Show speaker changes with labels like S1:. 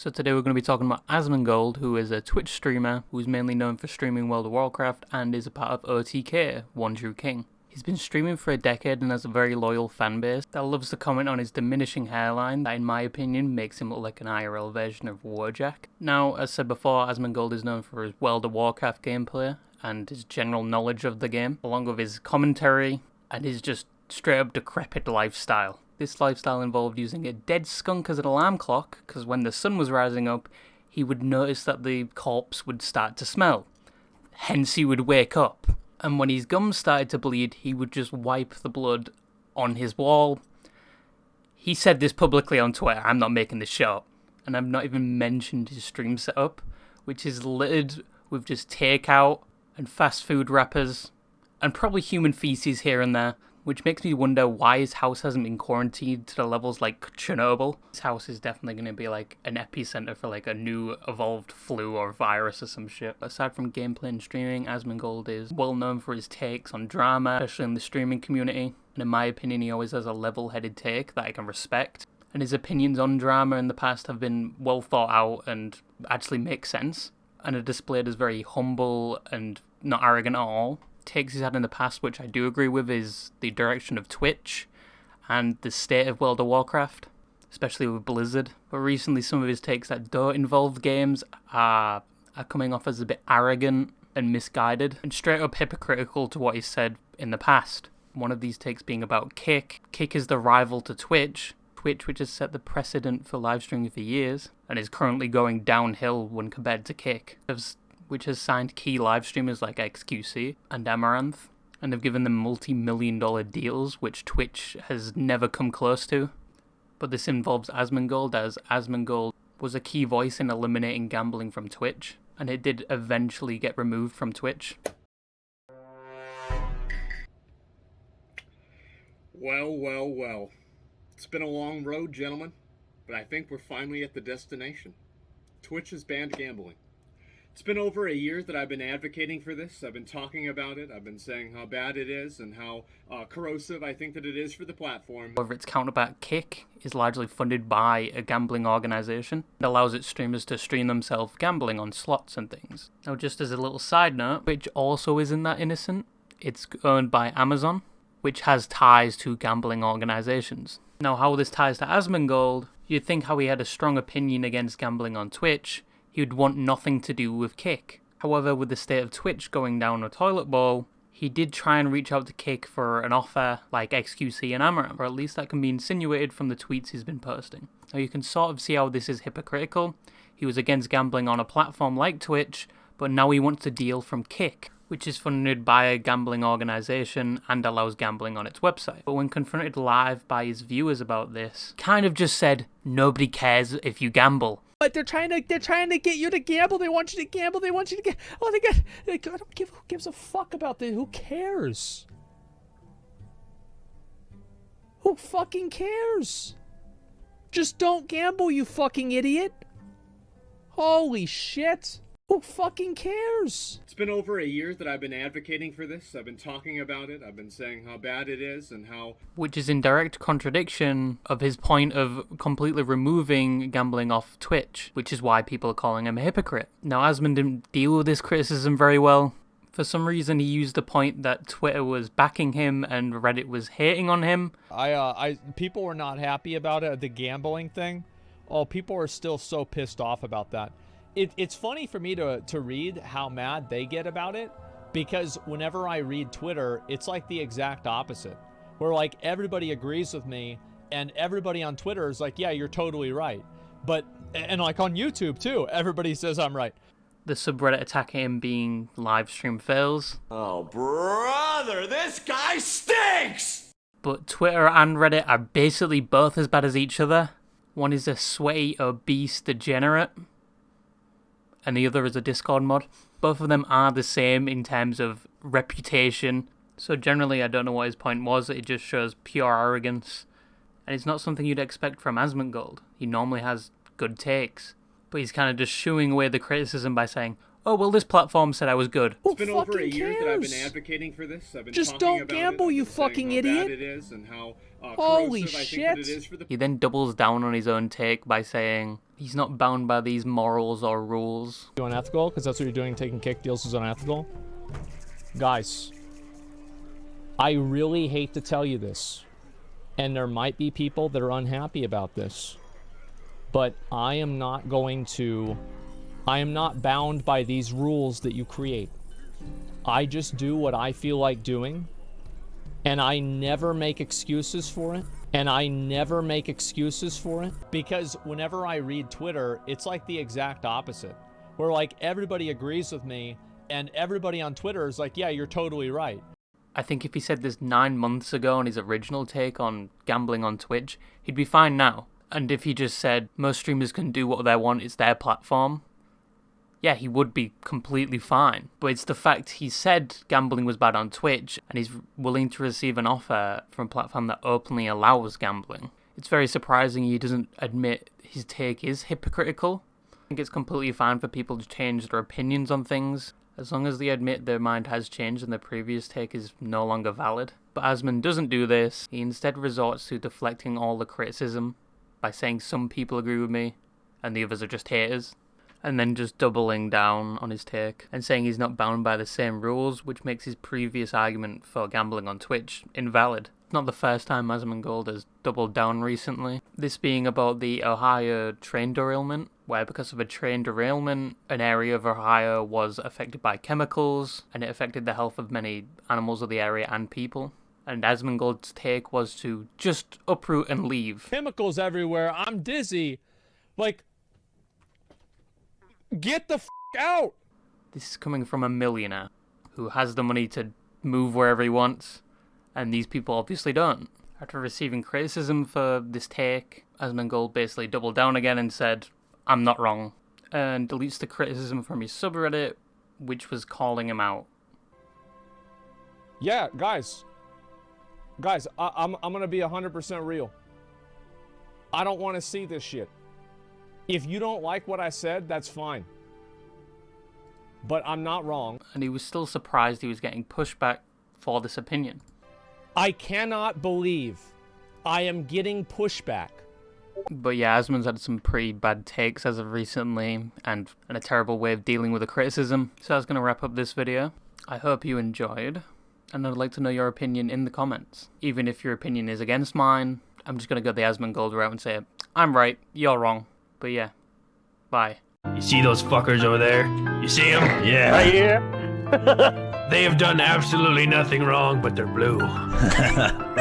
S1: So today we're going to be talking about Asmongold, who is a Twitch streamer who's mainly known for streaming World of Warcraft and is a part of OTK, One True King. He's been streaming for a decade and has a very loyal fanbase that loves to comment on his diminishing hairline that in my opinion makes him look like an IRL version of Wojak. Now, as said before, Asmongold is known for his World of Warcraft gameplay and his general knowledge of the game, along with his commentary and his just straight up decrepit lifestyle. This lifestyle involved using a dead skunk as an alarm clock, because when the sun was rising up, he would notice that the corpse would start to smell. Hence, he would wake up. And when his gums started to bleed, he would just wipe the blood on his wall. He said this publicly on Twitter. I'm not making this shit up. And I've not even mentioned his stream setup, which is littered with just takeout and fast food wrappers, and probably human feces here and there, which makes me wonder why his house hasn't been quarantined to the levels like Chernobyl. His house is definitely going to be like an epicenter for like a new evolved flu or virus or some shit. Aside from gameplay and streaming, Asmongold is well known for his takes on drama, especially in the streaming community. And in my opinion, he always has a level-headed take that I can respect. And his opinions on drama in the past have been well thought out and actually make sense, and are displayed as very humble and not arrogant at all. Takes he's had in the past, which I do agree with, is the direction of Twitch and the state of World of Warcraft, especially with Blizzard. But recently some of his takes that don't involve games are coming off as a bit arrogant and misguided and straight up hypocritical to what he said in the past. One of these takes being about Kick. Kick is the rival to Twitch, which has set the precedent for live streaming for years and is currently going downhill when compared to Kick, which has signed key live streamers like XQC and Amaranth, and have given them multi-million-dollar deals, which Twitch has never come close to. But this involves Asmongold, as Asmongold was a key voice in eliminating gambling from Twitch, and it did eventually get removed from Twitch.
S2: Well. It's been a long road, gentlemen, but I think we're finally at the destination. Twitch has banned gambling. It's been over a year that I've been advocating for this. I've been talking about it. I've been saying how bad it is and how corrosive I think that it is for the platform.
S1: However, its counterpart Kick is largely funded by a gambling organisation that allows its streamers to stream themselves gambling on slots and things. Now, just as a little side note, which also isn't that innocent, it's owned by Amazon, which has ties to gambling organisations. Now, how this ties to Asmongold, you'd think how he had a strong opinion against gambling on Twitch, he would want nothing to do with Kick. However, with the state of Twitch going down a toilet bowl, he did try and reach out to Kick for an offer like XQC and Amaranth, or at least that can be insinuated from the tweets he's been posting. Now you can sort of see how this is hypocritical. He was against gambling on a platform like Twitch, but now he wants a deal from Kick, which is funded by a gambling organisation and allows gambling on its website. But when confronted live by his viewers about this, kind of just said, nobody cares if you gamble.
S3: But they're trying to get you to gamble. They want you to gamble. They want you to get. Oh, I don't give. Who gives a fuck about this? Who cares? Who fucking cares? Just don't gamble, you fucking idiot. Holy shit. Who fucking cares?
S2: It's been over a year that I've been advocating for this. I've been talking about it. I've been saying how bad it is and how...
S1: Which is in direct contradiction of his point of completely removing gambling off Twitch, which is why people are calling him a hypocrite. Now, Asmon didn't deal with this criticism very well. For some reason, he used the point that Twitter was backing him and Reddit was hating on him.
S3: People were not happy about it, the gambling thing. Oh, people are still so pissed off about that. It's funny for me to read how mad they get about it, because whenever I read Twitter, it's like the exact opposite, where like everybody agrees with me and everybody on Twitter is like, yeah, you're totally right. And like on YouTube too, everybody says I'm right.
S1: The subreddit attacking him being live stream fails.
S4: Oh, brother, this guy stinks!
S1: But Twitter and Reddit are basically both as bad as each other. One is a sweaty, obese degenerate, and the other is a Discord mod. Both of them are the same in terms of reputation. So generally, I don't know what his point was. It just shows pure arrogance. And it's not something you'd expect from Asmongold. He normally has good takes. But he's kind of just shooing away the criticism by saying, oh, well, this platform said I was good.
S3: Who
S2: It's been over a
S3: fucking
S2: year that I've been
S3: cares?
S2: advocating for this. I've been
S3: Just
S2: talking
S3: don't
S2: about
S3: gamble,
S2: it.
S3: you
S2: I've been saying
S3: fucking
S2: how
S3: idiot.
S2: bad it is and how
S3: Holy
S2: corrosive I think
S3: shit.
S2: that it is for the
S1: He then doubles down on his own take by saying he's not bound by these morals or rules.
S3: You unethical? Because that's what you're doing, taking kick deals is unethical? Guys, I really hate to tell you this, and there might be people that are unhappy about this, but I am not bound by these rules that you create. I just do what I feel like doing, and I never make excuses for it. Because whenever I read Twitter, it's like the exact opposite. Where like everybody agrees with me, and everybody on Twitter is like, yeah, you're totally right.
S1: I think if he said this 9 months ago on his original take on gambling on Twitch, he'd be fine now. And if he just said most streamers can do what they want, it's their platform, yeah, he would be completely fine. But it's the fact he said gambling was bad on Twitch, and he's willing to receive an offer from a platform that openly allows gambling. It's very surprising he doesn't admit his take is hypocritical. I think it's completely fine for people to change their opinions on things, as long as they admit their mind has changed and their previous take is no longer valid. But Asmon doesn't do this. He instead resorts to deflecting all the criticism by saying some people agree with me and the others are just haters, and then just doubling down on his take and saying he's not bound by the same rules, which makes his previous argument for gambling on Twitch invalid. It's not the first time Asmongold has doubled down recently, this being about the Ohio train derailment, where because of a train derailment, an area of Ohio was affected by chemicals, and it affected the health of many animals of the area and people. And Asmongold's take was to just uproot and leave.
S3: Chemicals everywhere, I'm dizzy. Like, get the f*** out!
S1: This is coming from a millionaire who has the money to move wherever he wants, and these people obviously don't. After receiving criticism for this take, Asmongold basically doubled down again and said, I'm not wrong, and deletes the criticism from his subreddit, which was calling him out.
S3: Yeah, guys, I'm gonna be 100% real. I don't want to see this shit. If you don't like what I said, that's fine. But I'm not wrong.
S1: And he was still surprised he was getting pushback for this opinion.
S3: I cannot believe I am getting pushback.
S1: But yeah, Asmon's had some pretty bad takes as of recently, and a terrible way of dealing with the criticism. So that's going to wrap up this video. I hope you enjoyed, and I'd like to know your opinion in the comments. Even if your opinion is against mine, I'm just going to go the Asmongold route and say, I'm right, you're wrong. But yeah, bye.
S5: You see those fuckers over there? You see them? Yeah.
S6: Yeah.
S5: They have done absolutely nothing wrong, but they're blue.